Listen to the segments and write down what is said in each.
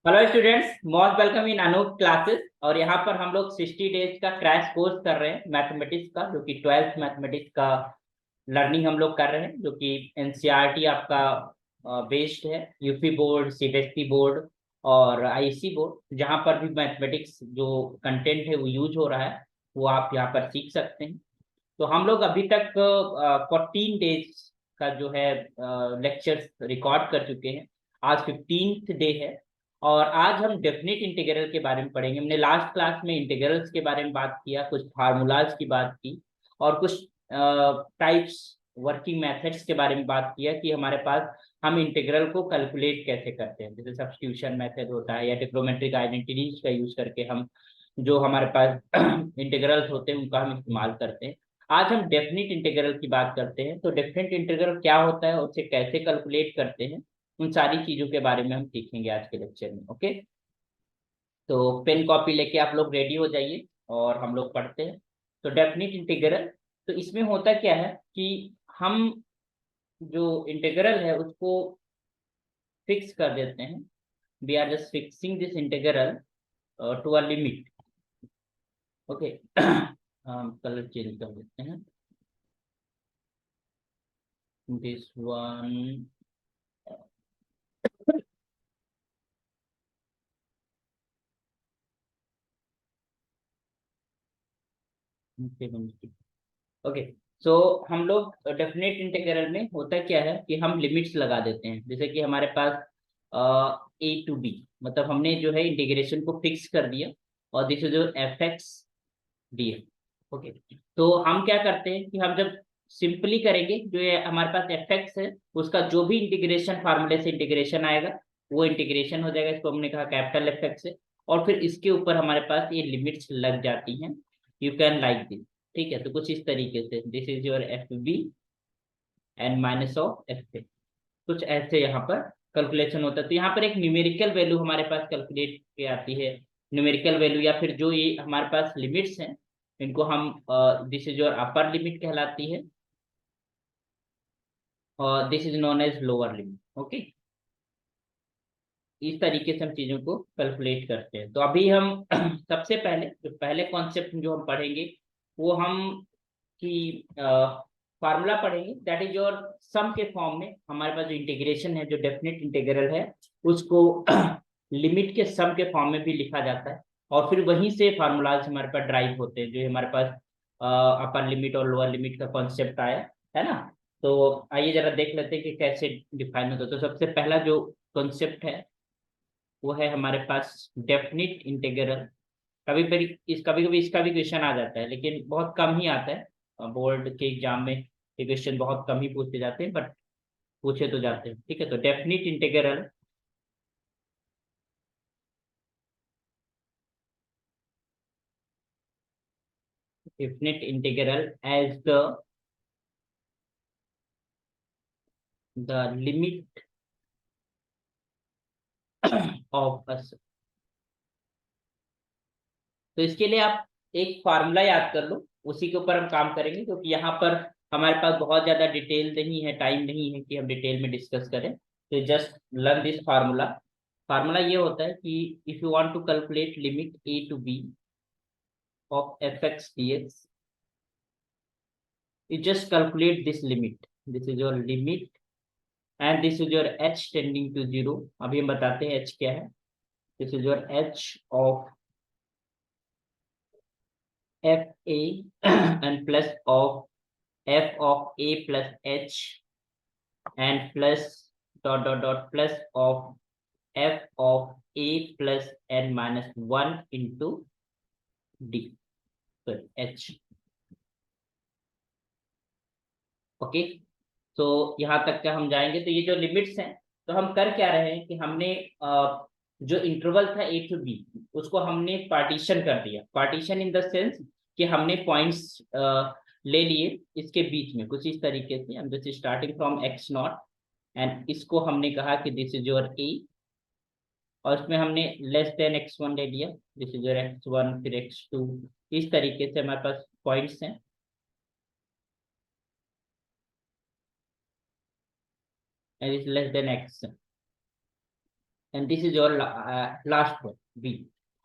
Hello students, most welcome in Anoop classes. और यहाँ पर हम लोग 60 डेज का क्रैश कोर्स कर रहे हैं मैथमेटिक्स का, जो कि 12th मैथमेटिक्स का लर्निंग हम लोग कर रहे हैं, जो कि एनसीईआरटी आपका बेस्ड है, यूपी बोर्ड, सीबीएसई बोर्ड और आईसी बोर्ड। जहाँ पर भी मैथमेटिक्स जो कंटेंट है वो यूज हो रहा है, वो आप यहाँ पर सीख सकते हैं। तो हम लोग अभी तक 14 डेज का जो है लेक्चर्स रिकॉर्ड कर चुके हैं। आज 15th डे है और आज हम डेफिनेट इंटीग्रल के बारे में पढ़ेंगे। हमने लास्ट क्लास में इंटीग्रल्स के बारे में बात किया, कुछ फार्मूलाज की बात की और कुछ टाइप्स वर्किंग मेथड्स के बारे में बात किया कि हमारे पास हम इंटीग्रल को कैलकुलेट कैसे करते हैं। जैसे सब्स्टिट्यूशन मेथड होता है या ट्रिग्नोमेट्रिक आइडेंटिटीज का यूज करके हम जो हमारे पास इंटीग्रल्स होते हैं उनका हम इस्तेमाल करते हैं। आज हम डेफिनेट इंटीग्रल की बात करते हैं। तो डेफिनेट इंटीग्रल क्या होता है और उसे कैसे कैलकुलेट करते हैं, उन सारी चीजों के बारे में हम सीखेंगे आज के लेक्चर में। ओके, तो पेन कॉपी लेके आप लोग रेडी हो जाइए और हम लोग पढ़ते हैं। तो डेफिनेट इंटीग्रल, तो इसमें होता क्या है कि हम जो इंटीग्रल है उसको फिक्स कर देते हैं। We are just fixing this integral to a limit. Okay, हम कलर चेंज कर देते हैं। This one, okay. सो हम लोग डेफिनेट इंटीग्रल में होता क्या है कि हम लिमिट्स लगा देते हैं। जैसे कि हमारे पास ए टू बी, मतलब हमने जो है इंटीग्रेशन को फिक्स कर दिया और दिस इज जो एफ एक्स डी है। ओके, तो हम क्या करते हैं कि हम जब सिंपली करेंगे, जो ये हमारे पास एफ एक्स है उसका जो भी इंटीग्रेशन फार्मूले से इंटीग्रेशन आएगा वो इंटीग्रेशन हो जाएगा। इसको हमने कहा कैपिटल एफ एक्स है और फिर इसके ऊपर हमारे पास ये लिमिट्स लग जाती हैं। You can like this. ठीक है, तो कुछ इस तरीके से this is your F B and minus of F A, कुछ ऐसे यहाँ पर कैलकुलेशन होता है। तो यहाँ पर एक न्यूमेरिकल वैल्यू हमारे पास कैलकुलेट के आती है। न्यूमेरिकल वैल्यू या फिर जो ये हमारे पास लिमिट्स हैं इनको हम this is your upper limit कहलाती है और this is known as lower limit. Okay, इस तरीके से हम चीजों को कैलकुलेट करते हैं। तो अभी हम सबसे पहले जो पहले कॉन्सेप्ट जो हम पढ़ेंगे वो हम कि फार्मूला पढ़ेंगे, दैट इज योर सम के फॉर्म में हमारे पास जो इंटीग्रेशन है, जो डेफिनेट इंटीग्रल है उसको लिमिट के सम के फॉर्म में भी लिखा जाता है और फिर वहीं से फार्मूलाज हमारे पास ड्राइव होते हैं। जो हमारे पास अपर लिमिट और लोअर लिमिट का कॉन्सेप्ट आया है ना। तो आइए जरा देख लेते हैं कि कैसे डिफाइन होता है। तो सबसे पहला जो कॉन्सेप्ट है वो है हमारे पास डेफिनिट इंटीग्रल। कभी कभी इसका भी क्वेश्चन आ जाता है, लेकिन बहुत कम ही आता है। बोर्ड के एग्जाम में ये क्वेश्चन बहुत कम ही पूछे जाते हैं, बट पूछे तो जाते हैं। ठीक है, तो definite integral as the limit of us. तो इसके लिए आप एक फार्मूला याद कर लो, उसी के ऊपर हम काम करेंगे, क्योंकि यहाँ पर हमारे पास बहुत ज्यादा डिटेल नहीं है, टाइम नहीं है कि हम डिटेल में डिस्कस करें। तो just learn this formula. Formula ये होता है कि if you want to calculate limit A to B of fx dx, you just calculate this limit. This is your limit and this is your h tending to zero. अभी हम बताते हैं h क्या है। This is your h of f a and plus of f of a plus h and plus dot dot dot plus of f of a plus n minus 1 into d, so h. Okay, तो यहाँ तक का हम जाएंगे। तो ये जो limits हैं, तो हम कर क्या रहे हैं कि हमने जो इंटरवल था ए टू बी उसको हमने पार्टीशन कर दिया। पार्टीशन इन द सेंस कि हमने पॉइंट्स ले लिए इसके बीच में, कुछ इस तरीके से हम जैसे starting from x not and इसको हमने कहा कि दिस इज योर ए, और इसमें हमने लेस देन एक्स वन ले लिया, this is your X one, फिर एक्स टू। इस तरीके से हमारे पास पॉइंट्स हैं and is less than X and this is your last one B.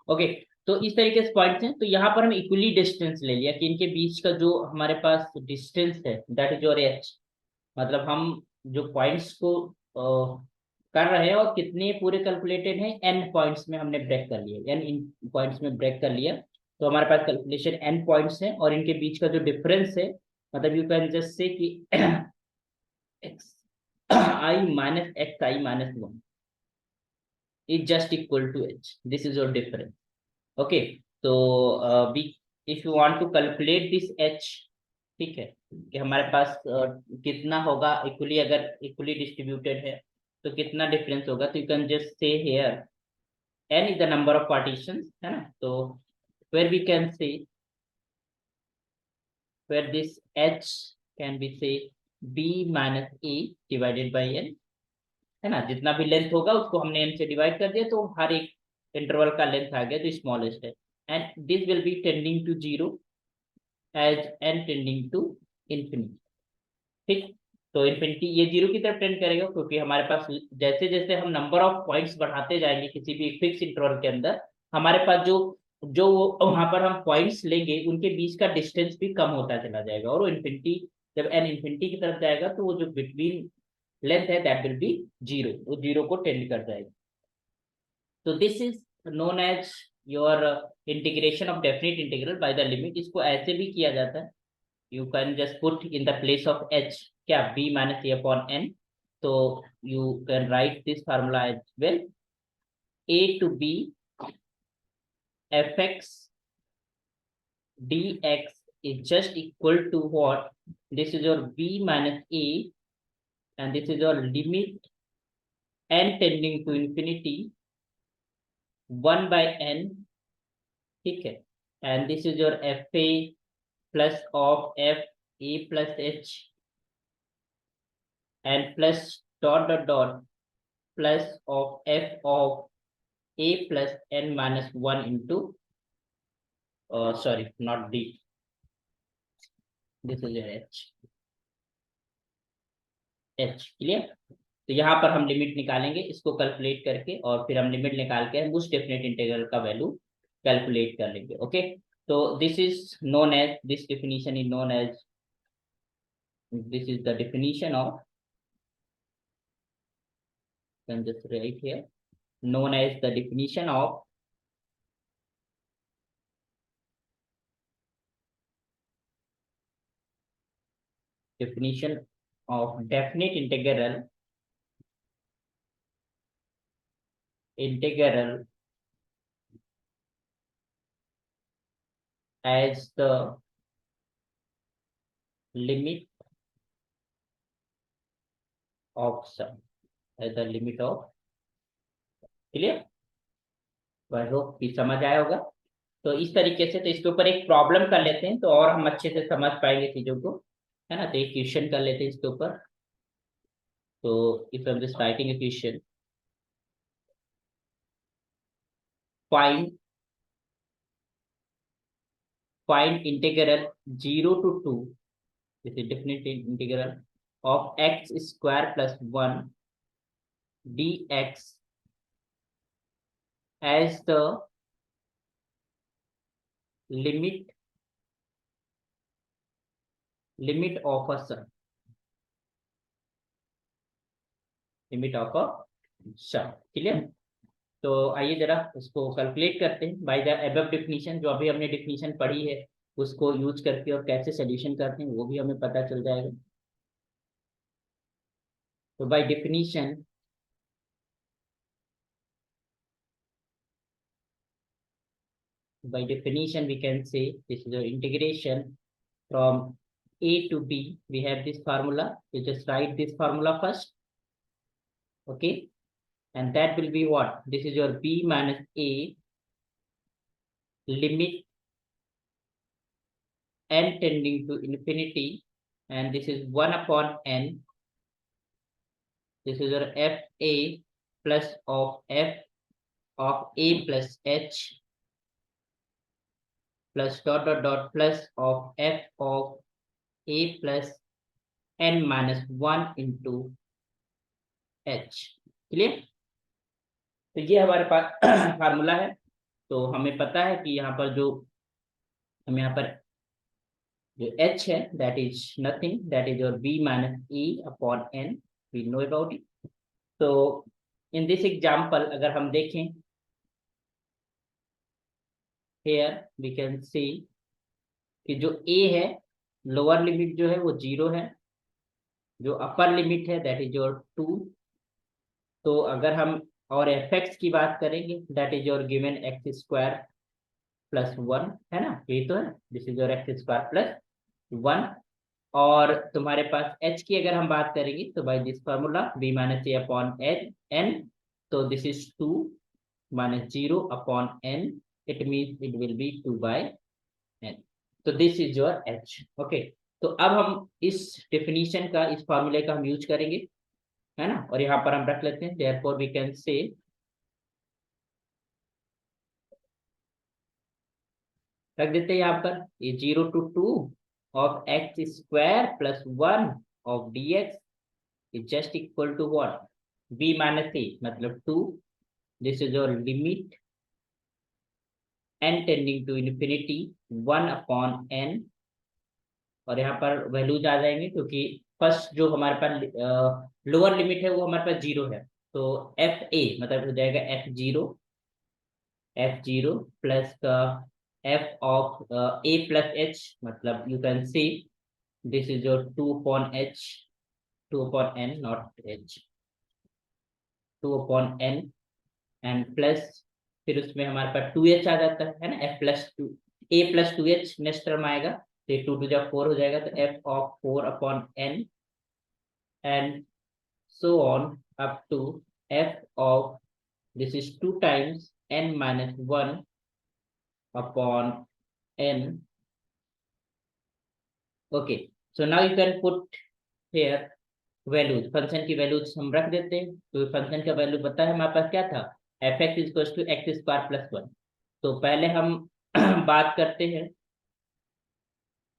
Okay, तो इस तरीके से पॉइंट्स हैं। तो यहाँ पर हम इक्वली डिस्टेंस ले लिया कि इनके बीच का जो हमारे पास डिस्टेंस है दैट इज योर एच। मतलब हम जो पॉइंट्स को कर रहे हैं और कितने पूरे कैलकुलेटेड हैं, एन पॉइंट्स में हमने ब्रेक कर लिया, एन इन पॉइंट्स में ब्रेक कर लिया। तो हमारे पास कैलकुलेशन एन पॉइंट्स है और इनके बीच का जो डिफरेंस है, मतलब यू कैन जस्ट से कि x I minus x I minus one is just equal to h. This is your difference. Okay, so we if you want to calculate this h, ठीक है, कि हमारे पास कितना होगा equally, अगर equally distributed है तो कितना डिफरेंस होगा, तो you can just say here n is the number of partitions, है ना। तो where we can say where this h can be say b minus a divided by n, है ना। जितना भी लेंथ होगा उसको हमने n से डिवाइड कर दिया तो हर एक इंटरवल का लेंथ आ गया जो स्मॉलेस्ट है। And this will be tending to zero as n tending to infinity. ठीक, तो इन्फिनिटी ये जीरो की तरफ टेंड करेगा, क्योंकि हमारे पास जैसे जैसे हम नंबर ऑफ पॉइंट्स बढ़ाते जाएंगे किसी भी फिक्स इंटरवल के अंदर, हमारे पास जो जो वहां पर हम पॉइंट्स लेंगे उनके बीच का डिस्टेंस भी कम होता चला जाएगा, और वो इन्फिनिटी, जब n इन्फिनिटी की तरफ जाएगा तो वो जो बिटवीन लेंथ है दैट विल बी जीरो, वो जीरो को टेंड कर जाएगा। तो this is known as your integration of definite integral by the limit. इसको ऐसे भी किया जाता है, you can just put in the place of h क्या b minus a upon n, so you can write this formula as well, a to b fx dx is just equal to what, this is your b minus a and this is your limit n tending to infinity 1 by n, ठीक है, and this is your fa plus of f a plus h and plus dot dot dot plus of f of a plus n minus 1 into sorry not d, this is your h clear. तो यहाँ पर हम limit निकालेंगे इसको calculate करके, और फिर हम लिमिट निकाल के हम उस डेफिनेट इंटीग्रल का वैल्यू कैलकुलेट कर लेंगे। ओके, तो this is known as, this definition is known as, this is the definition of, can just write here, known as the definition of definite integral as the limit of sum, as the limit of, clear, I hope कि समझ आया होगा। तो इस तरीके से, तो इसके ऊपर एक प्रॉब्लम कर लेते हैं तो और हम अच्छे से समझ पाएंगे चीजों को, है ना। तो एक क्वेश्चन कर लेते हैं इसके ऊपर। तो if I am just writing a question, find integral 0 to 2, this is definite integral of x square plus 1 dx as the limit of a sum, limit of a sum, clear. तो आइए जरा उसको कैलकुलेट करते हैं by the above definition, जो अभी हमने definition पढ़ी है उसको यूज करके, और कैसे सोल्यूशन करते हैं वो भी हमें पता चल जाएगा। तो by definition we can say this is the integration from a to b, we have this formula, we just write this formula first, okay, and that will be what, this is your b minus a limit n tending to infinity, and this is 1 upon n, this is your f a plus of f of a plus h plus dot dot dot plus of f of a plus n minus 1 into h, clear। तो ये हमारे पास formula है। तो हमें पता है कि यहाँ पर जो हम यहाँ पर जो h है that is nothing, that is your b minus e upon n, we know about it. तो इन दिस एग्जाम्पल अगर हम देखें, हेयर वी कैन सी कि जो a है लोअर लिमिट जो है वो 0 है, जो अपर लिमिट है दैट इज योर 2। तो अगर हम और fx की बात करेंगे that is your given x square plus 1, है ना, यही तो है, this is your x square plus 1। और तुम्हारे पास h की अगर हम बात करेंगे तो by this formula b minus A upon n, तो this is 2 minus 0 upon n, it means it will B 2 by n। तो this is your h। Okay, तो अब हम इस डेफिनेशन का, इस फार्मूले का हम यूज करेंगे, है ना, और यहाँ पर हम रख लेते हैं देयरफॉर वी कैन से, रख देते हैं यहाँ पर ये 0 to 2 of x square plus 1 of D x is just equal to what, b minus a मतलब 2, this is your limit n tending to infinity 1 upon n। और यहाँ पर वैल्यूज आ जाएंगे क्योंकि फर्स्ट जो हमारे पास लोअर लिमिट है वो हमारे पास 0 है, तो एफ ए मतलब हो जाएगा एफ जीरो प्लस का F of A plus H, मतलब you can see this is your 2 upon h, 2 upon n not h, 2 upon n and plus, फिर उसमें हमारे पास 2h आ जाता है ना, F plus two A plus 2h next term आएगा, तो 2 टू जा 4 हो जाएगा, तो F of 4 upon n and so on up to f of this is 2 times n minus 1 upon n। Okay, so now you can put here values, function की values हम रख देते हैं। तो फंक्शन का वैल्यू पता है हमारे पास क्या था, F X is two X square plus 1। तो पहले हम बात करते हैं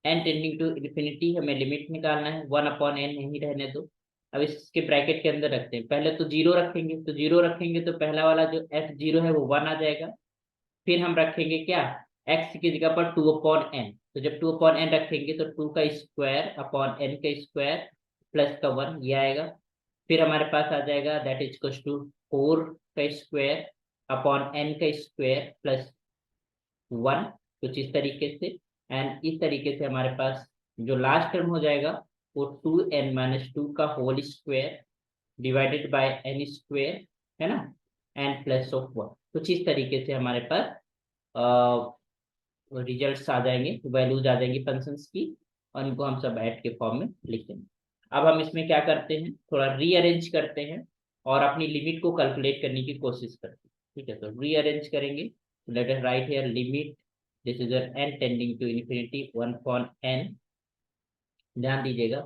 एन टेंडिंग टू इन्फिनिटी, हमें लिमिट निकालना है, 1 अपॉन एन यही रहने दो। अब इसके ब्रैकेट के अंदर रखते हैं, पहले तो 0 रखेंगे, तो 0 रखेंगे तो पहला वाला जो f0 है वो 1 आ जाएगा। फिर हम रखेंगे क्या, x की जगह पर 2 अपॉन एन, तो जब 2 अपॉन एन रखेंगे तो 2 का स्क्वायर अपॉन n का स्क्वायर प्लस का 1 ये आएगा। फिर हमारे पास आ जाएगा दैट इज इक्वल टू 4 का स्क्वायर अपॉन n का स्क्वायर प्लस 1, कुछ इस तरीके से। एंड इस तरीके से हमारे पास जो लास्ट टर्म हो जाएगा वो 2n माइनस 2 का whole square divided by n square, है ना, एंड प्लस ऑफ 1। कुछ इस तरीके से हमारे पास रिजल्ट्स आ जाएंगे, वैल्यूज आ जाएंगी फंक्शंस की, और इनको हम सब ऐड के फॉर्म में लिख देंगे। अब हम इसमें क्या करते हैं, थोड़ा रीअरेंज करते हैं और अपनी लिमिट को कैलकुलेट करने की कोशिश करते हैं। ठीक है, तो रीअरेंज करेंगे, let us write here limit this is n tending to infinity 1 upon n। ध्यान दीजिएगा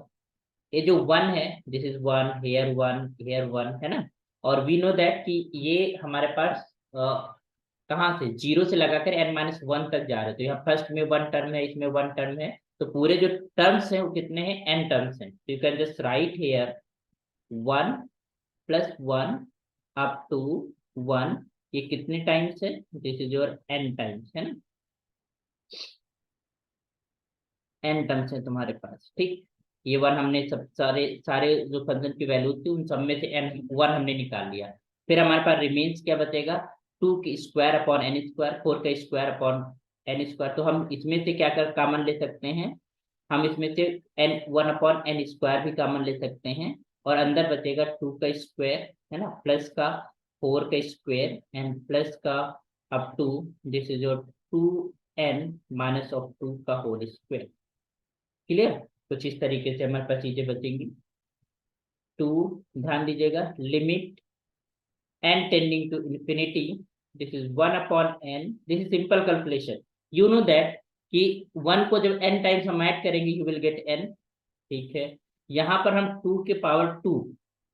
ये जो 1 है दिस इज 1 हेयर 1 हेयर 1, है ना, और वी नो दैट कि ये हमारे पास कहाँ से 0 से लगाकर n माइनस 1 तक जा रहे हैं। तो यहाँ फर्स्ट में 1 टर्म है, इसमें 1 टर्म है, तो पूरे जो टर्म्स हैं वो कितने हैं, n टर्म्स हैं। तो you can just write here 1 plus 1 up to 1, ये कितने टाइम्स है, this is your n times, है ना, n टर्म्स है तुम्हारे पास। ठीक, ये 1 हमने सब सारे सारे जो फंक्शन की वैल्यू थी उन सब में से n 1 हमने निकाल लिया। फिर हमारे पास रिमेन्स क्या बचेगा, 2 की स्क्वायर अपॉन n स्क्वायर, 4 का स्क्वायर अपॉन n स्क्वायर। तो हम इसमें से क्या कर कॉमन ले सकते हैं, हम इसमें से n 1 अपॉन n स्क्वायर भी कॉमन ले सकते हैं, और अंदर बचेगा 2 का स्क्वायर, है ना, प्लस का 4 का स्क्वायर एंड प्लस का up to this is your 2n minus of 2 का होल स्क्वायर। क्लियर, कुछ इस तरीके से हमारे पास चीजें बचेंगी। 2, ध्यान दीजिएगा limit n tending to infinity this is 1 upon n, this is simple calculation, you know that कि 1 को जब n टाइम्स हम ऐड करेंगे यू विल गेट n। ठीक है, यहाँ पर हम 2 के पावर 2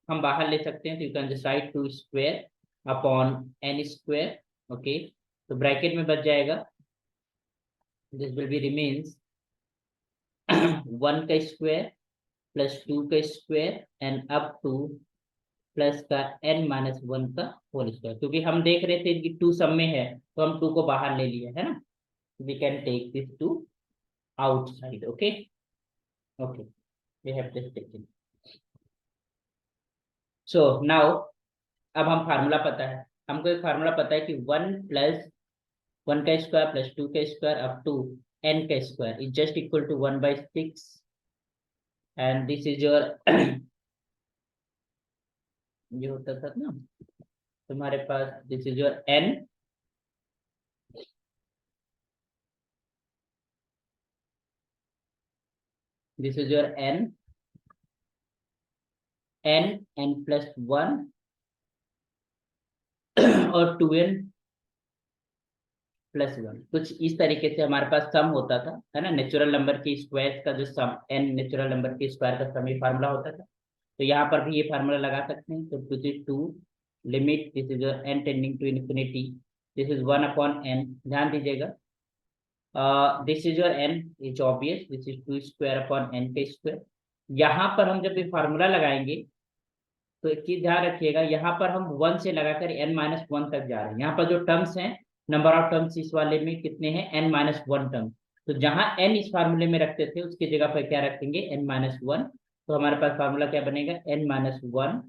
हम बाहर ले सकते हैं, तो you can just right 2 square upon n square. Okay, तो ब्रैकेट में बच जाएगा दिस विल बी रिमेन्स 1 का स्क्वायर प्लस 2 का square and up two plus का n माइनस वन का होल स्क्वायर, क्योंकि हम देख रहे थे कि टू सब में है तो हम टू को बाहर ले लिए है ना, we can take this to outside. Okay okay, we have this taken. So now अब हम फार्मूला पता है, हमको एक फार्मूला पता है कि वन प्लस वन का स्क्वायर प्लस टू का स्क्वायर अप टू n का square is just equal to 1/6 and this is your ये होता था ना तुम्हारे पास, this is your n, this is your n plus one और 2n प्लस वन, कुछ इस तरीके से हमारे पास सम होता था है ना, नेचुरल नंबर की स्क्वायर का जो सम, n नेचुरल नंबर की स्क्वायर का सम, ये फार्मूला होता था। तो यहाँ पर भी ये फार्मूला लगा सकते हैं। तो this is two limit this is your n tending to infinity, this is 1/n, ध्यान दीजिएगा this is your n is obvious, this is two square upon n का स्क्वायर। यहाँ पर हम जब ये फार्मूला लगाएंगे तो एक चीज ध्यान रखिएगा, यहाँ पर हम वन से लगाकर n माइनस वन तक जा रहे हैं। यहाँ पर जो टर्म्स हैं, नंबर ऑफ टर्म्स इस वाले में कितने हैं, n माइनस वन टर्म्स। तो जहां n इस फार्मूले में रखते थे उसकी जगह पर क्या रखेंगे, n माइनस वन। तो हमारे पास फार्मूला क्या बनेगा, n minus one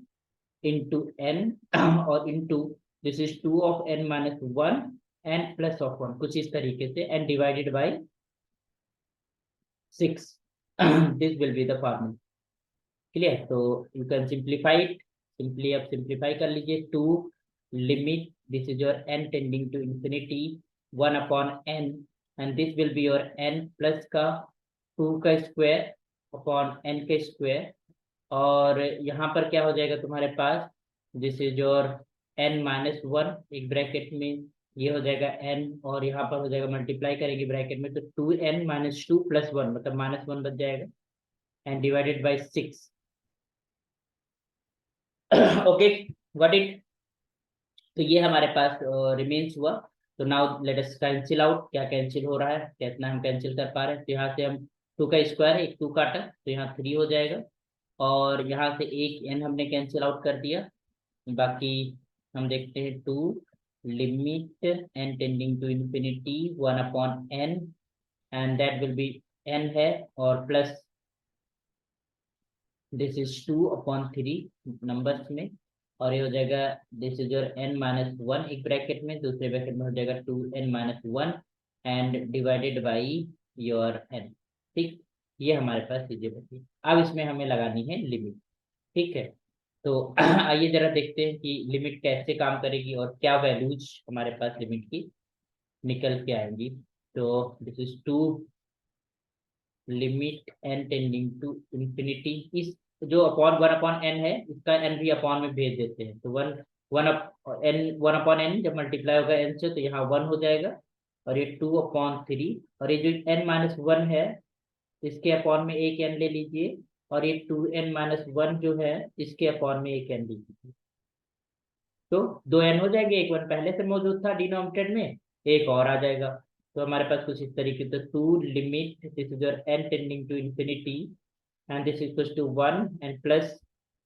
into n और into this is two of n minus one and plus of one, कुछ इस तरीके से, and divided by 6 this will be the formula. Clear, तो you can simplify it, simply अब simplify कर लीजिए, to limit this is your n tending to infinity 1/n and this will be your n plus का 2 का square upon n का square, और यहाँ पर क्या हो जाएगा तुम्हारे पास, this is your n minus one, एक ब्रैकेट में ये हो जाएगा n, और यहाँ पर हो जाएगा मल्टीप्लाई करेंगे ब्रैकेट में तो 2n minus two plus one, मतलब माइनस वन बच जाएगा, and divided by 6। Okay what it, तो ये हमारे पास रिमेन्स हुआ। तो now let us cancel out, क्या कैंसिल हो रहा है, कितना हम कैंसिल कर पा रहे हैं। तो यहाँ से हम टू का स्क्वायर है, एक टू काटा तो यहाँ थ्री हो जाएगा, और यहाँ से एक n हमने कैंसिल आउट कर दिया। बाकी हम देखते हैं two limit n tending to infinity 1/n and that will be n है, और प्लस दिस इज 2/3 नंबर्स में, और ये हो जाएगा this is your n minus one, एक ब्रैकेट में, दूसरे ब्रैकेट में हो जाएगा 2n minus one and divided by your n। ठीक, ये हमारे पास चीजें बची, अब इसमें हमें लगानी है लिमिट। ठीक है, तो आइए जरा देखते हैं कि लिमिट कैसे काम करेगी और क्या वैल्यूज हमारे पास लिमिट की निकल के आएंगी। तो this is two limit n tending to infinity, इस जो अपॉन 1/n है इसका n भी अपॉन में भेज देते हैं, तो वन वन n 1/n जब मल्टीप्लाई होगा n से तो यहाँ वन हो जाएगा, और ये 2/3, और ये जो n माइनस वन है इसके अपॉन में एक n ले लीजिए, और ये 2n माइनस वन जो है इसके अपॉन में एक n लीजिए, तो दो n हो जाएंगे, एक वन पहले से मौजूद था डिनोमिनेटर में, एक और आ जाएगा। तो हमारे पास कुछ इस तरीके से two limit this is your n tending to infinity and this equals to one and plus,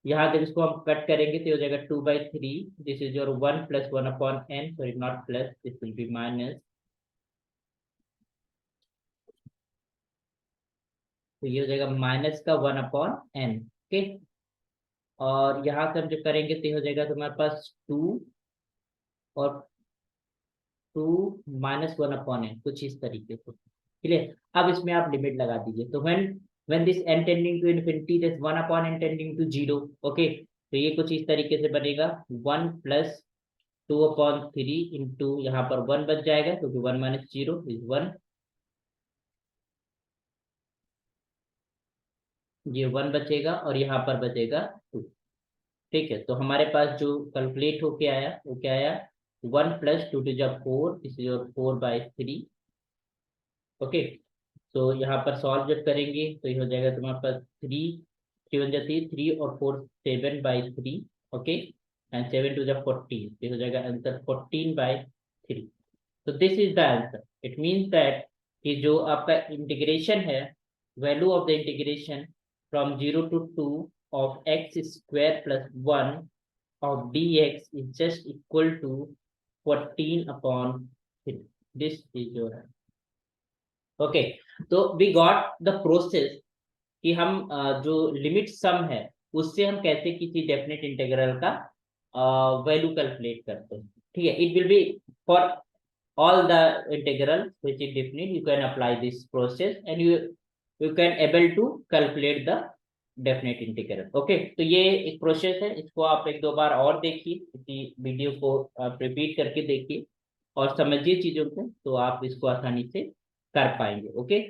यहाँ जब इसको हम कट करेंगे तो हो जाएगा 2/3, this is your one plus 1/n, sorry not plus, this will B minus, तो ये हो जाएगा माइनस का 1/n। ओके, और यहाँ से हम जो करेंगे तो हो जाएगा तुम्हारे पास टू और टू माइनस 1/n, कुछ इस तरीके से। क्लियर, अब इसमें आप लिमिट लगा दीजिए, तो when this n tending to infinity this 1/n tending to 0, okay, तो ये कुछ इस तरीके से बनेगा, वन प्लस 2/3 इंटू यहाँ पर वन बच जाएगा क्योंकि one minus zero is one, ये वन बचेगा और यहाँ पर बचेगा टू। ठीक है, तो हमारे पास जो कैलकुलेट होके आया वो क्या आया, वन प्लस टू टू जब फोर, इस 4/3। ओके, तो यहाँ पर सॉल्व जब करेंगे तो ये हो जाएगा तुम्हारे पास थ्री, थ्री वन जाती है थ्री और four 7/3। Okay, and 7 to the 14, ये हो जाएगा आंसर 14/3। तो this is the answer, it means that कि जो आपका इंटीग्रेशन है, value of the integration from 0 to 2 of x² + 1 of dx is just equal to 14 upon 3. This is your answer. Okay, तो we got the process कि हम जो limit सम है उससे हम कैसे किसी डेफिनेट इंटीग्रल का वैल्यू कैलकुलेट करते हैं। ठीक है, it will B for all the integral which is definite, you can apply this process and you can able to calculate the definite integral। Okay, तो ये एक प्रोसेस है, इसको आप एक दो बार और देखिए, इसी वीडियो को आप रिपीट करके देखिए और समझिए चीजों को, तो आप इसको आसानी से कर पाएंगे। ओके,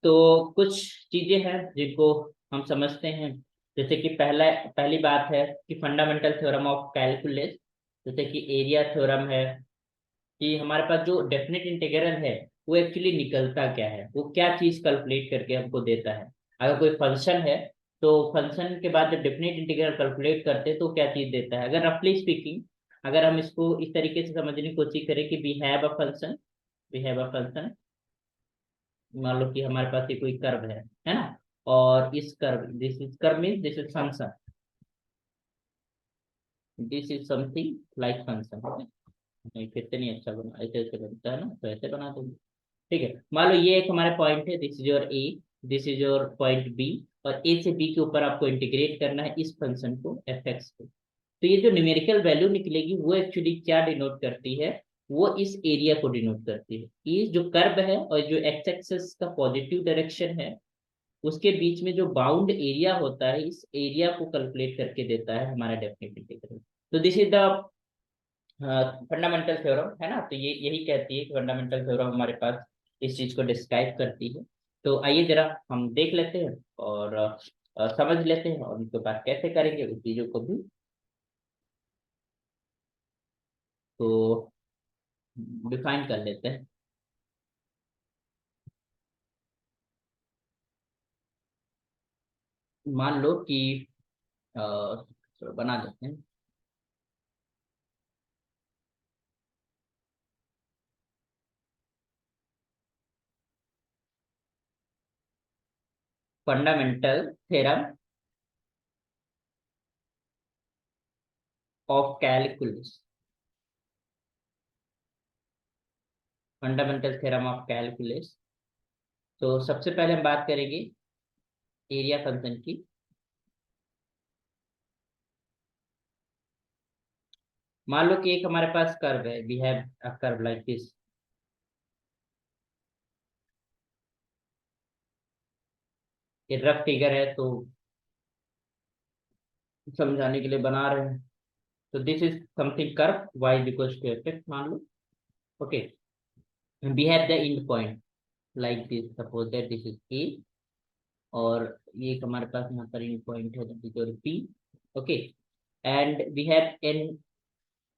तो कुछ चीजें हैं जिनको हम समझते हैं, जैसे कि पहली बात है कि फंडामेंटल थ्योरम ऑफ कैलकुलस, जैसे कि एरिया थ्योरम है, कि हमारे पास जो डेफिनेट इंटीग्रल है वो एक्चुअली निकलता क्या है, वो क्या चीज कैलकुलेट करके हमको देता है। अगर कोई फंक्शन है तो फंक्शन के बाद जब डेफिनेट इंटीग्रल कैलकुलेट करते हैं तो क्या चीज देता है। अगर रफली स्पीकिंग, अगर हम इसको इस तरीके से समझने की कोशिश करें कि वी हैव अ फंक्शन, मान लो कि हमारे पास ये कोई कर्व है ना, और इस curve, this is curve means this is function, this is something like function. नहीं फिर से नहीं अच्छा बना, ऐसे ऐसे बनता है ना, तो ऐसे बना दूंगा। ठीक है, मान लो ये एक हमारे पॉइंट है, this is your a, this is your point b, और ए से बी के ऊपर आपको इंटीग्रेट करना है इस फंक्शन को एफ एक्स को। तो ये जो न्यूमेरिकल वैल्यू निकलेगी वो एक्चुअली क्या डिनोट करती है, वो इस एरिया को डिनोट करती है। ये जो कर्व है और जो एक्स एक्सिस का पॉजिटिव डायरेक्शन है उसके बीच में जो बाउंड एरिया होता है, इस एरिया को कैलकुलेट करके देता है हमारा डेफिनेट इंटीग्रल। तो this is the fundamental theorem है ना, तो ये यही कहती है कि फंडामेंटल थ्योरम हमारे पास इस चीज को डिस्क्राइब करती है। तो आइए जरा हम देख लेते हैं और समझ लेते हैं और उनके बाद कैसे करेंगे उस चीजों को भी, तो डिफाइन कर लेते हैं। मान लो कि चलो बना देते हैं। Fundamental theorem of calculus, fundamental theorem of calculus. तो सबसे पहले हम बात करेंगे एरिया फंक्शन की। मान लो कि एक हमारे पास कर्व है, we have a curve like this, ये रफ फिगर है तो समझाने के लिए बना रहे हैं। तो this is something curve y equals to F X मान लो। Okay, we have the end point like this, suppose that this is A, और ये एक हमारे पास यहाँ पर एंड पॉइंट है that is your P. Okay, and we have an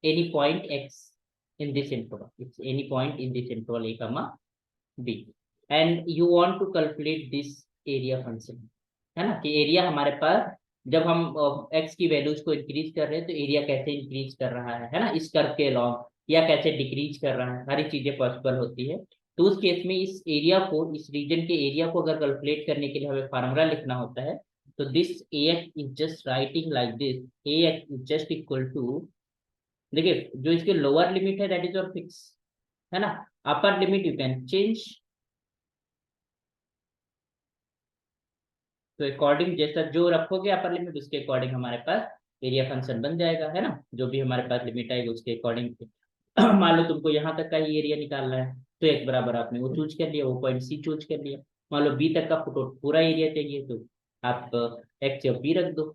any point x in this interval, it's any point in this interval a comma b, and you want to calculate this area function, है ना, कि area हमारे पास जब हम x की values को increase कर रहे हैं तो एरिया कैसे इंक्रीज कर रहा है ना, इस कर्व के अलॉन्ग, या कैसे डिक्रीज कर रहा है, सारी चीजें पॉसिबल होती है। तो उस केस में इस एरिया को, इस रीजन के एरिया को अगर कैलकुलेट करने के लिए हमें फार्मूला लिखना होता है, तो this ax is just writing like this, ax is just equal to, देखिए जो इसके लोअर लिमिट है दैट इज योर फिक्स, है ना, upper limit you can change. तो अकॉर्डिंग जैसा जो रखोगे अपर लिमिट, उसके अकॉर्डिंग हमारे पास एरिया फंक्शन बन जाएगा, है ना, जो भी हमारे पास लिमिट आएगी उसके अकॉर्डिंग। मान लो तुमको यहाँ तक का ही एरिया निकालना है, तो एक बराबर आपने वो चूज कर लिया, वो पॉइंट सी चूज कर लिया। मान लो बी तक का पूरा एरिया चाहिए तो आप एक्स या बी रख दो,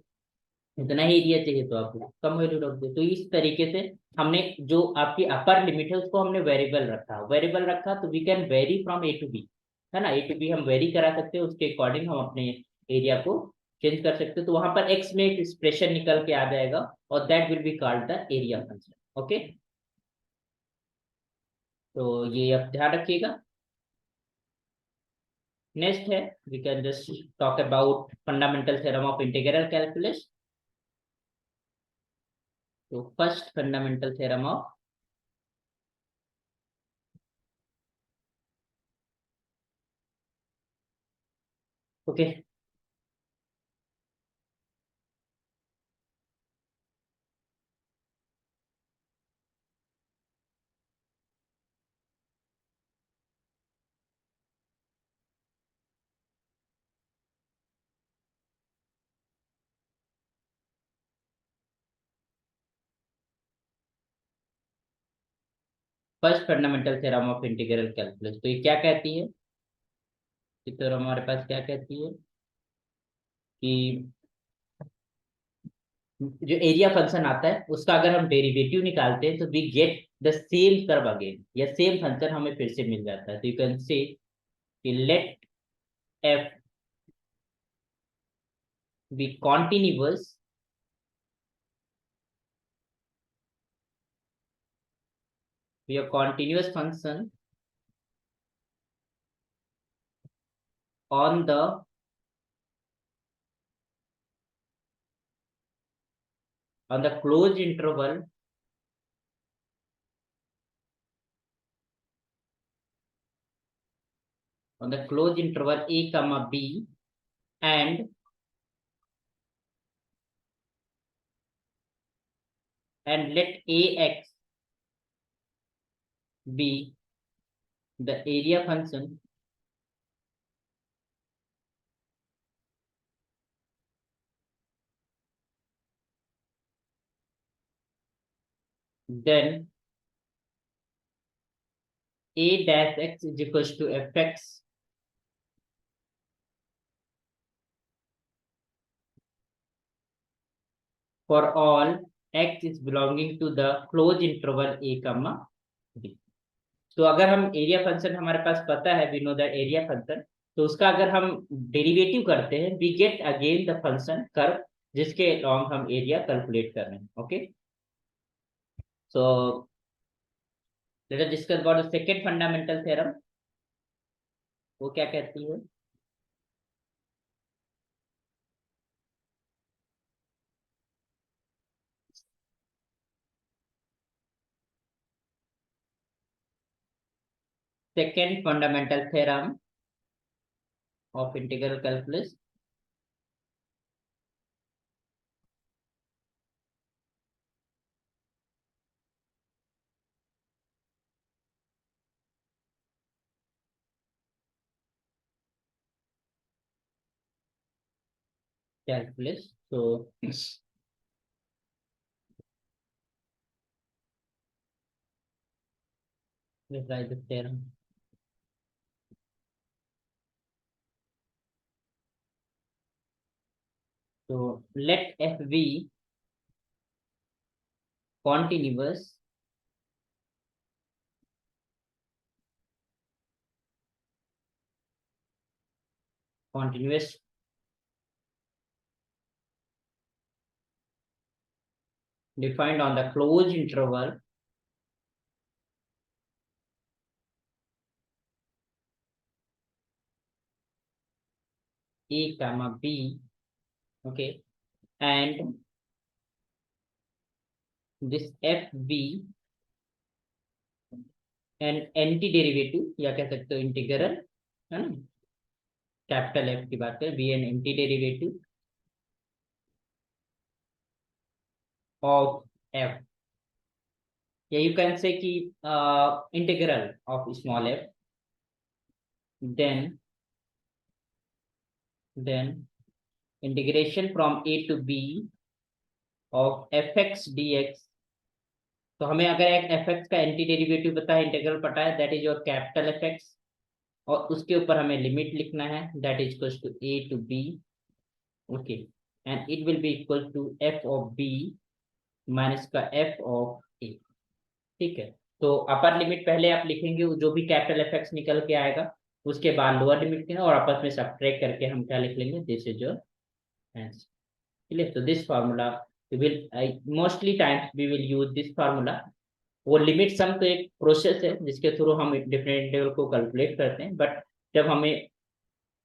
इतना ही एरिया चाहिए तो आप कम वैल्यू रख दो। तो इस तरीके से हमने जो आपकी अपर लिमिट है उसको हमने वेरिएबल रखा, तो we can vary from a to b, है ना, ए टू बी हम वेरी करा सकते हैं, उसके अकॉर्डिंग हम अपने एरिया को चेंज कर सकते हैं। तो वहां पर एक्स में एक एक्सप्रेशन निकल के आ जाएगा और that will be called the area function. Okay, तो ये आप ध्यान रखिएगा। नेक्स्ट है, we can just talk about fundamental theorem of integral calculus. तो first fundamental theorem of, okay, first fundamental theorem of integral calculus. तो ये क्या कहती है, ये थ्योरम हमारे पास क्या कहती है कि जो एरिया फंक्शन आता है उसका अगर हम डेरिवेटिव निकालते हैं तो we get the same curve again, या सेम फंक्शन हमें फिर से मिल जाता है। तो यू कैन से कि let f be continuous be a continuous function on the closed interval a comma b, and let ax be the area function then a dash x is equals to fx for all x is belonging to the closed interval a comma b। तो अगर हम area function हमारे पास पता है, we know the area function, तो उसका अगर हम डेरिवेटिव करते हैं we get again the function curve जिसके लॉन्ग हम एरिया कैलकुलेट कर रहे हैं। Okay, so let us discuss about the second fundamental theorem. वो क्या कहती है, second fundamental theorem of integral calculus. Calculus, so let's write the theorem। So let f be continuous defined on the closed interval a comma b, okay, and this f b and anti derivative या कह सकते हो integral, है ना, capital F की बात करें, be an anti derivative of f, या यू कैन से कि integral of small f, then integration from a to b of f x d x. तो हमें अगर एक एफ एक्स का एंटी डेरिवेटिव पता है, इंटीग्रल पता है, that is your capital f x, और उसके ऊपर हमें लिमिट लिखना है, that is equal to a to b, okay, and it will be equal to f of b minus का एफ ऑफ ए। ठीक है, तो अपर लिमिट पहले आप लिखेंगे, जो भी कैपिटल एफ एक्स निकल के आएगा उसके बाद लोअर लिमिट लिखना, और आपस में सब्ट्रैक्ट करके हम क्या लिख लेंगे, this is your answer. Clear, तो this formula we will mostly times we will use this formula. वो लिमिट सम तो एक प्रोसेस है जिसके थ्रू हम डिफरेंट इंटीग्रल को कैलकुलेट करते हैं, बट जब हमें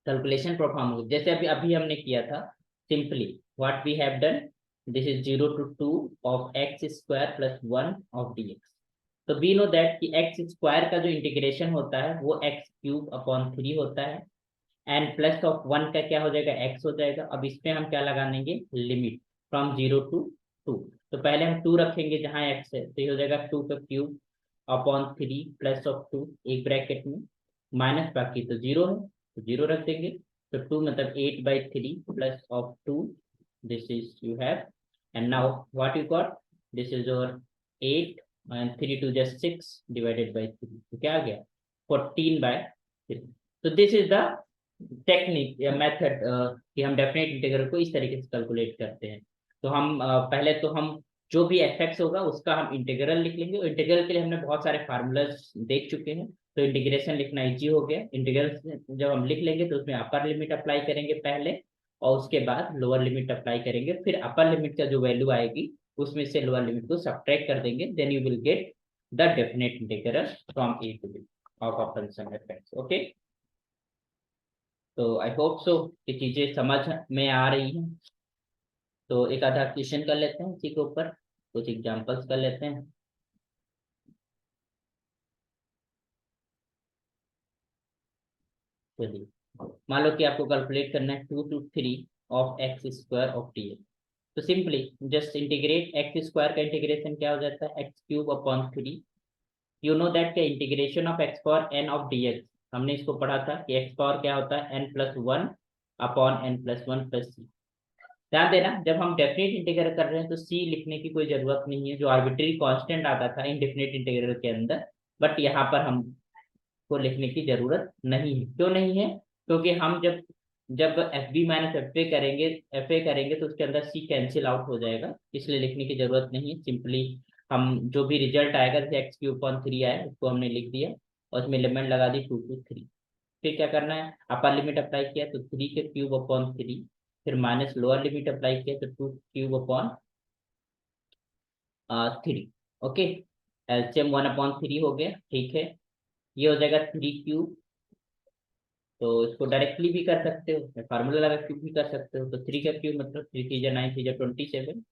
कैलकुलेशन परफॉर्म हो, जैसे अभी अभी हमने किया था, simply what we have done, this is 0 to 2 of x square plus 1 of D x. तो वी नो दैट कि एक्स स्क्वायर का जो इंटीग्रेशन होता है वो एक्स क्यूब अपॉन 3 होता है, एंड प्लस ऑफ 1 का क्या हो जाएगा, एक्स हो जाएगा। अब इस पे हम क्या लगा देंगे, लिमिट फ्रॉम 0 to 2। तो पहले हम 2 रखेंगे जहां एक्स है, तो ये हो जाएगा 2 का क्यूब अपॉन 3 प्लस ऑफ 2 एक ब्रैकेट में, माइनस बाकी तो 0 है तो 0 रख देंगे। तो 2 मतलब 8/3 plus of 2, this is you have, and now what you got, this is your 8 and 3 2 just 6 divided by 3, तो क्या आ गया 14/3। तो दिस इज द टेक्निक या मेथड कि हम डेफिनेट इंटीग्रल को इस तरीके से कैलकुलेट करते हैं। तो हम पहले तो हम जो भी एफ एक्स होगा उसका हम इंटीग्रल लिख लेंगे, और इंटीग्रल के लिए हमने बहुत सारे फार्मूलाज देख चुके हैं, तो इंटीग्रेशन लिखना इजी हो गया। इंटीग्रल जब हम लिख लेंगे तो उसमें अपर लिमिट अप्लाई करेंगे पहले, और उसके बाद लोअर लिमिट अप्लाई करेंगे, फिर अपर लिमिट का जो वैल्यू आएगी उसमें से लोअर लिमिट को सब्ट्रैक्ट कर देंगे, then you will get the definite integral from a to b of a function f x. Okay, तो आई होप सो कि चीजें समझ में आ रही हैं। तो एक आधा क्वेश्चन कर लेते हैं इसी के ऊपर, कुछ एग्जांपल्स कर लेते हैं। चलिए, मान लो कि आपको कैलकुलेट करना है 2 to 3 of x square of D x. तो simply just integrate X square का इंटीग्रेशन क्या हो जाता है X cube upon 3। You know that के integration of X power N of D X, हमने इसको पढ़ा था कि एक्स पावर क्या होता है n+1 अपॉन n+1 प्लस सी। ध्यान देना, जब हम डेफिनेट इंटीग्रल कर रहे हैं तो सी लिखने की कोई जरूरत नहीं है, जो आर्बिट्री कांस्टेंट आता था इनडेफिनेट इंटीग्रल के अंदर, बट यहाँ पर हम को लिखने की जरूरत नहीं है। क्यों नहीं है? क्योंकि हम जब जब f b minus f a करेंगे तो उसके अंदर सी कैंसिल आउट हो जाएगा, इसलिए लिखने की जरूरत नहीं है। सिंपली हम जो भी रिजल्ट आएगा, जैसे एक्स क्यूब अपॉन 3 आया उसको हमने लिख दिया और उसमें लिमिट लगा दी 2 to 3। फिर क्या करना है, अपर लिमिट अप्लाई किया तो 3 के क्यूब अपॉन 3, फिर माइनस लोअर लिमिट अप्लाई किया तो 2 क्यूब अपॉन 3। ओके, एलसीएम 1/3 हो गया, ठीक है। ये हो जाएगा 3 क्यूब, तो इसको डायरेक्टली भी कर सकते हो, फार्मूला लगा क्यूब भी कर सकते हो। तो 3 का क्यूब मतलब 3 3 9 3 27,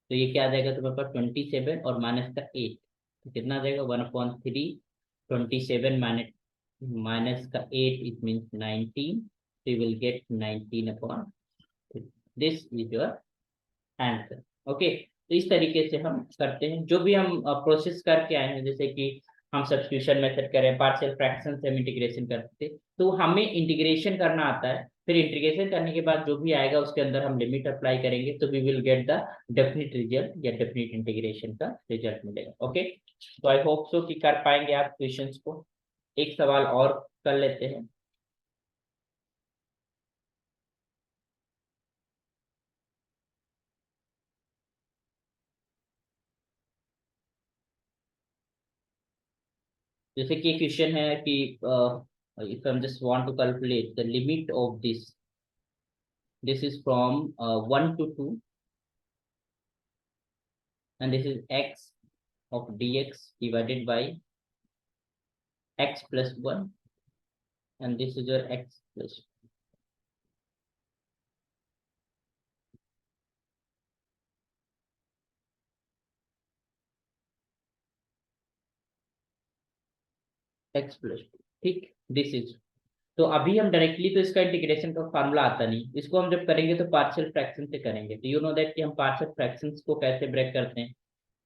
तो ये क्या आ जाएगा तुम्हारे पास 27 और माइनस का 8, तो कितना आ जाएगा 1/3। 27 माइनस का 8 it means 19, so you will get 19/3। This is your answer. Okay, तो इस तरीके से हम करते हैं जो भी हम प्रोसेस करके आए हैं, जैसे कि हम सब्स्टिट्यूशन मेथड करें, पार्शियल फ्रैक्शन से हम इंटीग्रेशन करते हैं, तो हमें इंटीग्रेशन करना आता है। फिर इंटीग्रेशन करने के बाद जो भी आएगा उसके अंदर हम लिमिट अप्लाई करेंगे, तो we will get the definite result या डेफिनिट इंटीग्रेशन का रिजल्ट मिलेगा। ओके, तो आई होप सो कि कर पाएंगे आप क्वेश्चंस को। एक सवाल और कर लेते हैं। जैसे कि क्वेश्चन है कि if I just want to calculate the limit of this is from 1 to 2, and this is x of dx divided by x plus 1, and this is your x plus x plus 2। ठीक, this is, तो अभी हम directly तो इसका integration का formula आता नहीं, इसको हम जब करेंगे तो पार्शियल फ्रैक्शन से करेंगे। तो यू नो दैट कि हम पार्शियल फ्रैक्शंस को कैसे ब्रेक करते हैं,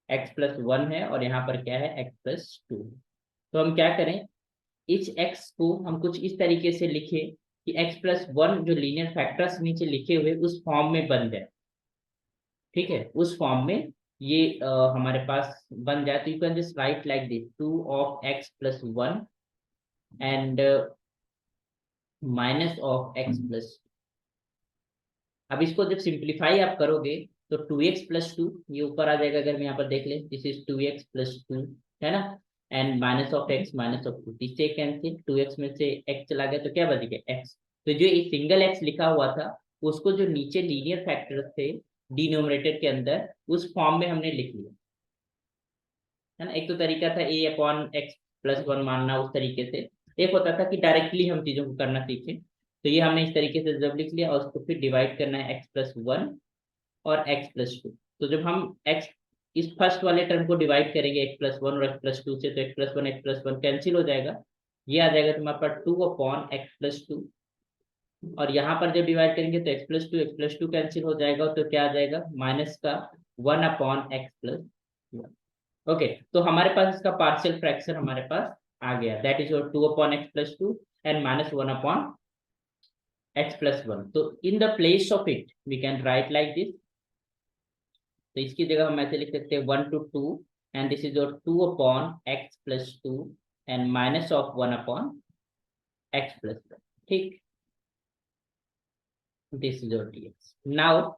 x+1 है और यहाँ पर क्या है x+2। तो हम क्या करें, इस x को हम कुछ इस तरीके से लिखे कि x+1 जो लीनियर फैक्टर्स नीचे लिखे हुए उस फॉर्म में बन जाए। ठीक है, उस फॉर्म में ये हमारे पास बन जाए, तो you can just right like this 2 of x+1 and minus of x+। अब इसको जब सिंप्लीफाई आप करोगे तो 2x+2 ये ऊपर आ जाएगा, अगर मैं यहाँ पर देख ले, दिस इज 2x+2 है ना, and minus of x minus of 2, इससे कैंसिल, 2x में से x चला गया तो क्या बच गया x। तो जो ये सिंगल x लिखा हुआ था उसको जो नीचे लीनियर फैक्टर थे डिनोमिनेटर के अंदर उस फॉर्म में हमने लिख लिया, है ना। एक तो तरीका था a/x+1 मानना उस तरीके से, एक होता था कि डायरेक्टली हम चीजों को करना सीखे। तो ये हमने इस तरीके से जब लिख लिया और उसको फिर डिवाइड करना है x+1 और x+2। तो जब हम x इस फर्स्ट वाले टर्म को डिवाइड करेंगे x+1 और x+2 से, तो x+1 कैंसिल हो जाएगा, ये आ जाएगा तुम्हारे पास 2/x+2। और यहाँ पर जब डिवाइड करेंगे तो x+2 कैंसिल हो जाएगा, तो क्या आ जाएगा माइनस का 1/x+1। ओके, तो हमारे पास इसका पार्शियल फ्रैक्शन हमारे पास आ गया, that is your 2/x+2 and minus 1/x+1। तो in the place of it we can write like this, तो इसकी जगह हम ऐसे लिख सकते हैं 1 to 2 and this is your 2 upon x plus 2 and minus of 1 upon x plus 1. ठीक, this is your dx. now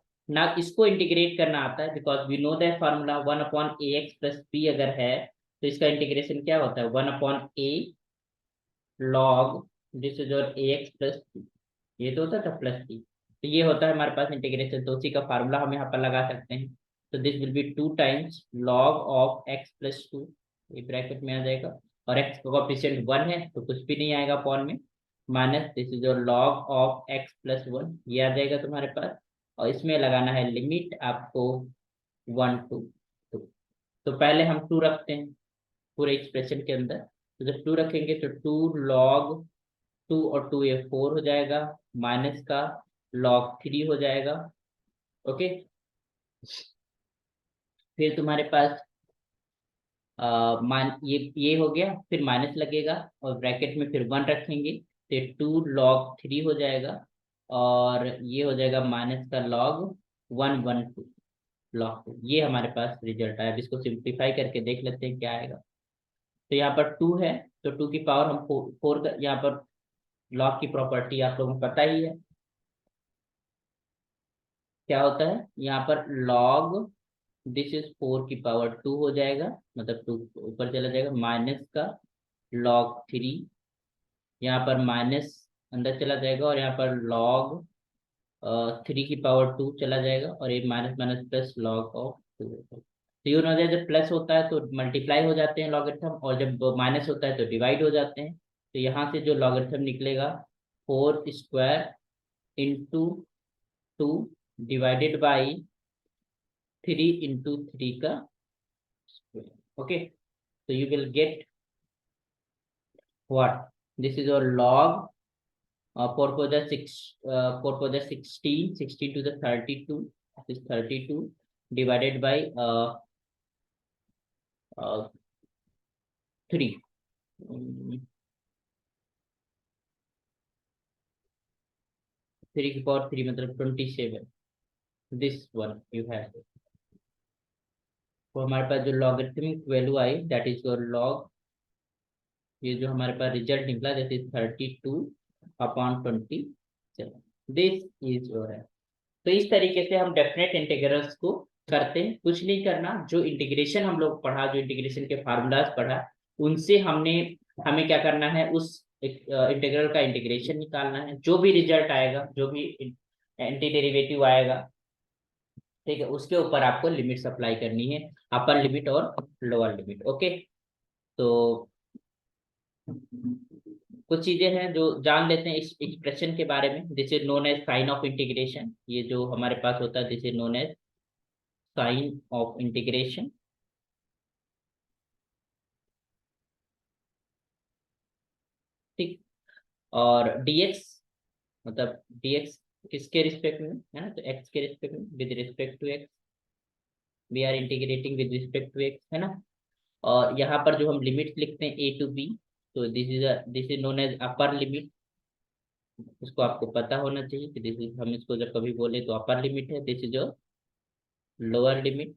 इसको इंटीग्रेट करना आता है because we know that formula 1 upon a x plus b अगर है तो इसका इंटीग्रेशन क्या होता है 1 upon a log this is your a x plus b, ये तो होता था प्लस बी, तो ये होता है हमारे पास इंटीग्रेशन, तो उसी का फार्मूला हम यहाँ पर लगा सकते हैं। तो this will B 2 times log of x plus 2, ये ब्रैकेट में आ जाएगा, और एक्स का कोएफिशिएंट 1 है तो कुछ भी नहीं आएगा अपॉन में, minus this is your log of x plus 1, ये आ जाएगा तुम्हारे पास, और इसमें लगाना है लिमिट आपको 1 to 2। तो पहले हम 2 रखते हैं पूरे एक्सप्रेशन के अंदर, तो जब 2 रखेंगे तो 2 लॉग 2 और 2 ये 4 हो जाएगा, माइनस का लॉग 3 हो जाएगा। ओके, फिर तुम्हारे पास ये हो गया, फिर माइनस लगेगा और ब्रैकेट में फिर 1 रखेंगे तो 2 लॉग 3 हो जाएगा, और ये हो जाएगा माइनस का लॉग 1 लॉग 2, ये हमारे पास रिजल्ट आया। अब इसको सिंप्लीफाई करके देख लेते हैं क्या आएगा। तो यहाँ पर 2 है तो 2 की पावर हम 4 यहाँ पर लॉग की प्रॉपर्टी आप लोगों को पता ही है क्या होता है, यहाँ पर लॉग दिस इज 4 की पावर 2 हो जाएगा, मतलब 2 ऊपर चला जाएगा, माइनस का लॉग 3, यहाँ पर माइनस अंदर चला जाएगा, और यहाँ पर लॉग 3 की पावर 2 चला जाएगा, और एक minus minus plus log of 2। तो यू नो जब प्लस होता है तो मल्टीप्लाई हो जाते हैं लॉगरिथम, और जब माइनस होता है तो डिवाइड हो जाते हैं। तो यहाँ से जो लॉगरिथम निकलेगा 4 square into 2 divided by 3 into 3 का square. Okay, so you will get what, this is your log 4 for the 6 4 for the 16 to the 32, this is 32 divided by 3, 3 की पावर 3 मतलब 27, दिस वन यू हैव। तो हमारे पास जो logarithmic value I that is your log, ये जो हमारे पास result निकला that is 32 upon 27, this is your है। तो इस तरीके से हम डेफिनेट इंटीग्रल्स को करते हैं, कुछ नहीं करना, जो इंटीग्रेशन हम लोग पढ़ा, जो इंटीग्रेशन के फार्मूलाज पढ़ा, उनसे हमें क्या करना है, उस इंटीग्रल का इंटीग्रेशन निकालना है, जो भी रिजल्ट आएगा, जो भी एंटी डेरिवेटिव आएगा, ठीक है, उसके ऊपर आपको लिमिट्स अप्लाई करनी है, अपर लिमिट और लोअर लिमिट। ओके, तो कुछ चीजें हैं जो जान लेते हैं इस एक्सप्रेशन के बारे में। This is known as sign of integration, ये जो हमारे पास होता है this is known as sign of integration. ठीक, और dx मतलब dx किसके रिस्पेक्ट में है ना, तो x के रिस्पेक्ट में, with respect to x, we are integrating with respect to x, है ना। और यहाँ पर जो हम लिमिट लिखते हैं a टू b, तो this is known as upper limit, उसको आपको पता होना चाहिए कि दिस इज, हम इसको जब कभी बोले तो अपर लिमिट है, दिस इज जो लोअर लिमिट।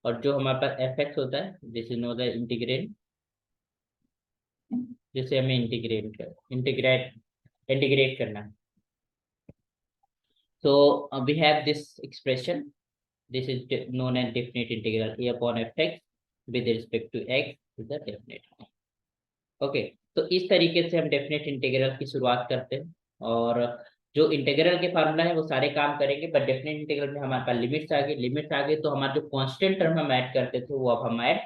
और जो हमारे पास एफ एक्स होता है this is known as integrand, जिसे हमें इंटीग्रेट करना है। So we have this expression, this is known as definite integral a upon fx with respect to x is the definite। Okay, तो इस तरीके से हम डेफिनेट इंटीग्रल की शुरुआत करते हैं, और जो इंटीग्रल के फार्मूला है वो सारे काम करेंगे, बट डेफिनेट इंटीग्रल में हमारे पास लिमिट्स आ गए तो हमारे जो कांस्टेंट टर्म हम ऐड करते थे वो अब हम ऐड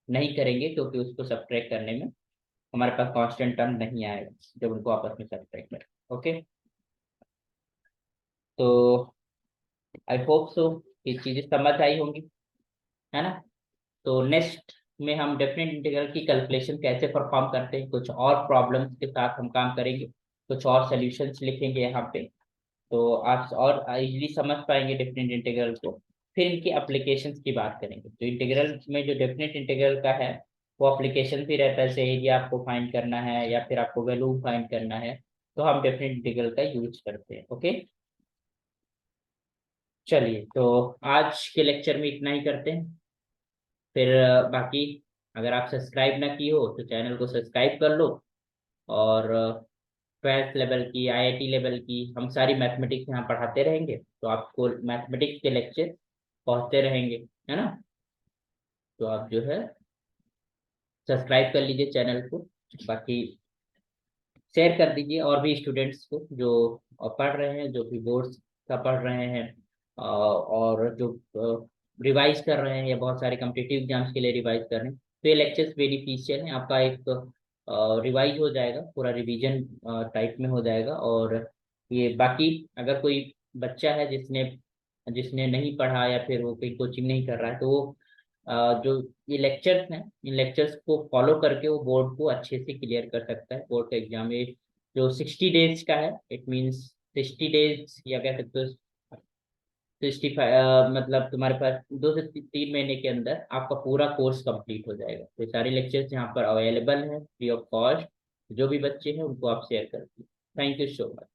नहीं करेंगे, क्योंकि उसको सब्ट्रैक्ट करने में हमारे पास कांस्टेंट टर्म नहीं आएगा जब उनको आपस में सब्ट्रैक्ट करें। ओके, तो आई होप सो ये चीजें समझ आई होंगी, है ना। तो नेक्स्ट में हम डेफिनेट इंटीग्रल की कैलकुलेशन कैसे परफॉर्म करते हैं, कुछ और प्रॉब्लम्स के साथ हम काम करेंगे, कुछ और सॉल्यूशंस लिखेंगे यहाँ पे, तो आप और इजीली समझ पाएंगे डेफिनेट इंटीग्रल को। फिर इनकी एप्लीकेशंस की बात करेंगे, तो इंटीग्रल में जो डेफिनेट इंटीग्रल का है वो एप्लीकेशन भी रहता है, जैसे एरिया आपको फाइंड करना है या फिर आपको वैल्यू फाइंड करना है, तो हम डेफिनेट इंटीग्रल का यूज करते हैं। ओके, चलिए, तो आज के लेक्चर में इतना ही करते हैं। फिर बाकी अगर आप सब्सक्राइब ना की हो तो चैनल को सब्सक्राइब कर लो। और 12th लेवल की, आईआईटी लेवल की हम सारी मैथमेटिक्स यहाँ पढ़ाते रहेंगे, तो आपको मैथमेटिक्स के लेक्चर पहुंचते रहेंगे, है ना। तो आप जो है सब्सक्राइब कर लीजिए चैनल को। बाकी शेयर कर दीजिए और भी स्टूडेंट्स को जो पढ़ रहे हैं, जो भी बोर्ड्स का पढ़ रहे हैं, और जो रिवाइज कर रहे हैं या बहुत सारे कम्पिटिटिव एग्जाम्स के लिए रिवाइज कर रहे हैं। तो ये लेक्चर्स बेनिफिशियल हैं, आपका एक रिवाइज हो जाएगा, पूरा रिवीजन टाइप में हो जाएगा। और ये बाकी अगर कोई बच्चा है जिसने जिसने नहीं पढ़ा या फिर वो कोई कोचिंग नहीं कर रहा है, तो वो जो ये लेक्चर्स हैं, इन लेक्चर्स को फॉलो करके वो बोर्ड को अच्छे से क्लियर कर सकता है। बोर्ड का एग्जाम ये जो 60 डेज का है, इट मीन्स 60 डेज, या कह सकते हो 65, मतलब तुम्हारे पास 2 से 3 महीने के अंदर आपका पूरा कोर्स कंप्लीट हो जाएगा। तो ये सारे लेक्चर्स यहाँ पर अवेलेबल हैं फ्री ऑफ कॉस्ट। जो भी बच्चे हैं उनको आप शेयर करते हैं। Thank you so much.